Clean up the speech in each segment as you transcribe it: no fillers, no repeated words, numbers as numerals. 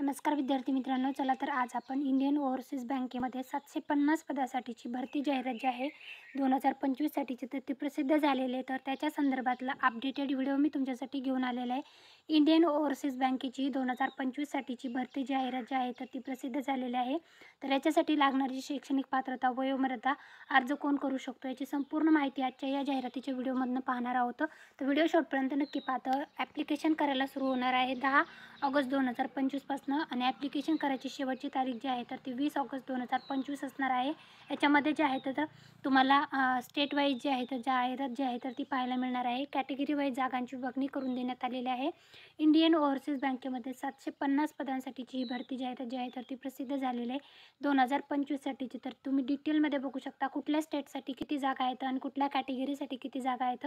नमस्कार विद्यार्थी मित्रांनो, चला तर आज आपण इंडियन ओव्हरसीज बँकेमध्ये 750 पदासाठीची भरती जाहिरात जी आहे 2025 साठीची तर ती प्रसिद्ध झालेली आहे. तर त्याच्या संदर्भातला अपडेटेड व्हिडिओ मी तुमच्यासाठी घेऊन आलेला आहे. इंडियन ओव्हरसीज बँकेची 2025 साठीची भरती जाहिरात जी आहे तर ती प्रसिद्ध झालेली आहे. तर याच्यासाठी लागणारी शैक्षणिक पात्रता, वयोमर्यादा, अर्ज कोण करू शकतो याची संपूर्ण माहिती आजच्या या जाहिरातीच्या व्हिडिओमधून पाहणार आहोत. तर व्हिडिओ शेवटपर्यंत नक्की पाहता. ॲप्लिकेशन करायला सुरू होणार आहे 10 ऑगस्ट 2025 पासून आणि ॲप्लिकेशन करायची शेवटची तारीख जी आहे तर ती 20 ऑगस्ट 2025 असणार आहे. याच्यामध्ये जे आहे तर तुम्हाला स्टेट वाईज जे आहे तर जाहिरात जी आहे तर ती पाहायला मिळणार आहे. कॅटेगरी वाईज जागांची विभागणी करून देण्यात आलेली आहे. इंडियन ओव्हरसीज बँकेमध्ये 750 पदांसाठीची ही भरती जाहिरात जी आहे तर ती प्रसिद्ध झालेली आहे 2025 साठीची. तर तुम्ही डिटेलमध्ये बघू शकता कुठल्या स्टेटसाठी किती जागा आहेत आणि कुठल्या कॅटेगरीसाठी किती जागा आहेत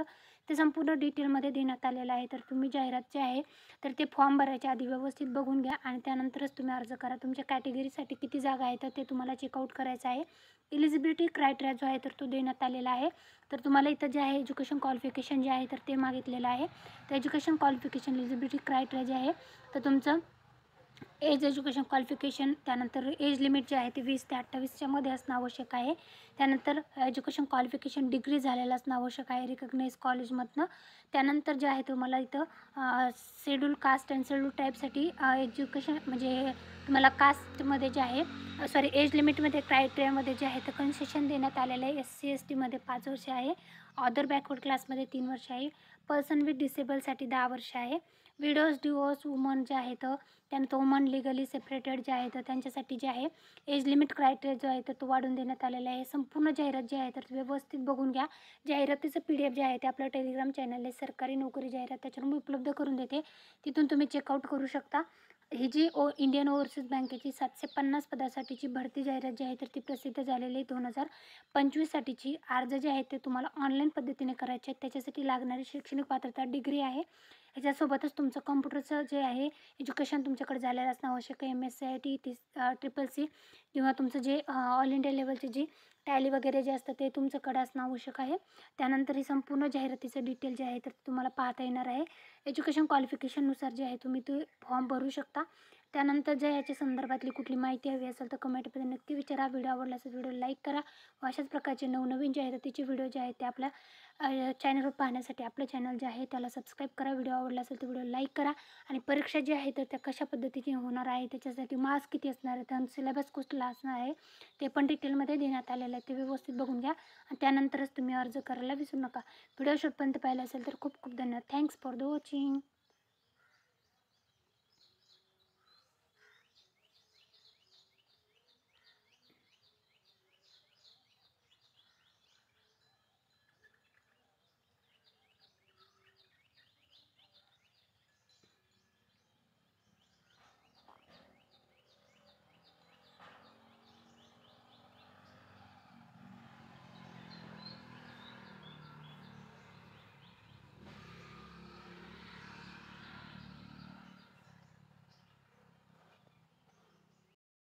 ते संपूर्ण डिटेलमध्ये देण्यात आलेलं आहे. तर तुम्ही जाहिरात जे आहे तर ते फॉर्म भरायच्या आधी व्यवस्थित बघून घ्या आणि त्यानंतरच तुम्ही अर्ज करा. तुमच्या कॅटेगरीसाठी किती जागा आहे तर ते तुम्हाला चेकआउट करायचं आहे. एलिजिबिलिटी क्रायटेरिया जो आहे तर तो देण्यात आलेला आहे. तर तुम्हाला इथं जे आहे एज्युकेशन क्वालिफिकेशन जे आहे तर ते मागितलेलं आहे. तर एज्युकेशन क्वालिफिकेशन एलिजिबिलिटी क्रायटेरिया जे आहे तर तुमचं एज एज्युकेशन क्वालिफिकेशन, त्यानंतर एज लिमिट जे आहे ते 20 ते 28च्या मध्ये असणं आवश्यक आहे. त्यानंतर एज्युकेशन क्वालिफिकेशन डिग्री झालेलं असणं आवश्यक आहे रिकग्नाइज कॉलेजमधनं. त्यानंतर जे आहे तुम्हाला इथं शेड्यूल कास्ट अँड शेड्यूल टाईपसाठी एज्युकेशन म्हणजे तुम्हाला कास्टमध्ये जे आहे एज लिमिटमध्ये क्रायटेरियामध्ये जे आहे तर कन्सेशन देण्यात आलेलं आहे. SC STमध्ये 5 वर्ष आहे. अदर बॅकवर्ड क्लासमध्ये 3 वर्ष आहे. पर्सन विथ डिसेबलसाठी 10 वर्ष आहे. विडोज डिवोर्स वुमन जे आहेत त्यानंतर वुमन लिगली सेपरेटेड जे आहे तर त्यांच्यासाठी जे आहे एज लिमिट क्रायटेरिया जो आहे तर तो वाढवून देण्यात आलेला आहे. संपूर्ण जाहिरात जी आहे तर व्यवस्थित बघून घ्या. जाहिरातीचं PDF जे आहे ते आपल्या टेलिग्राम चॅनल आहे सरकारी नोकरी जाहिरात त्याच्यावर मी उपलब्ध करून देते. तिथून तुम्ही चेकआउट करू शकता. ही जी इंडियन ओव्हरसीज बँकेची 750 पदासाठीची भरती जाहिरात जी आहे तर ती प्रसिद्ध झालेली आहे 2025 साठीची. अर्ज जे आहे ते तुम्हाला ऑनलाईन पद्धतीने करायचे आहेत. त्याच्यासाठी लागणारी शैक्षणिक पात्रता डिग्री आहे. याच्यासोबतच तुमचं कॉम्प्युटरचं जे आहे एज्युकेशन तुमच्याकडे झालेलं असणं आवश्यक आहे. MSc IIT SSC किंवा तुमचं जे ऑल इंडिया लेवलचे जी टॅली वगैरे जे असतं ते तुमच्याकडे असणं आवश्यक आहे. त्यानंतर ही संपूर्ण जाहिरातीचं डिटेल जे आहे तर तुम्हाला पाहता येणार आहे. एज्युकेशन क्वालिफिकेशननुसार जे आहे तुम्ही ते फॉर्म भरू शकता. त्यानंतर जे याच्या संदर्भातली कुठली माहिती हवी असेल तर कमेंटमध्ये नक्की विचारा. व्हिडिओ आवडला असेल व्हिडिओ लाईक करा. अशाच प्रकारचे नवनवीन जाहिरातीचे व्हिडिओ जे आहेत ते आपल्या चॅनलवर पाहण्यासाठी आपलं चॅनल जे आहे त्याला सबस्क्राईब करा. व्हिडिओ आवडला असेल तर व्हिडिओ लाईक करा. आणि परीक्षा जी आहे तर त्या कशा पद्धतीने होणार आहे त्याच्यासाठी मार्क्स किती असणार आहे आणि सिलेबस कुठला असणार आहे ते पण डिटेलमध्ये देण्यात आलेलं आहे. ते व्यवस्थित बघून घ्या आणि त्यानंतरच तुम्ही अर्ज करायला विसरू नका. व्हिडिओ शेवटपर्यंत पाहिला असेल तर खूप खूप धन्यवाद. Thanks for the watching.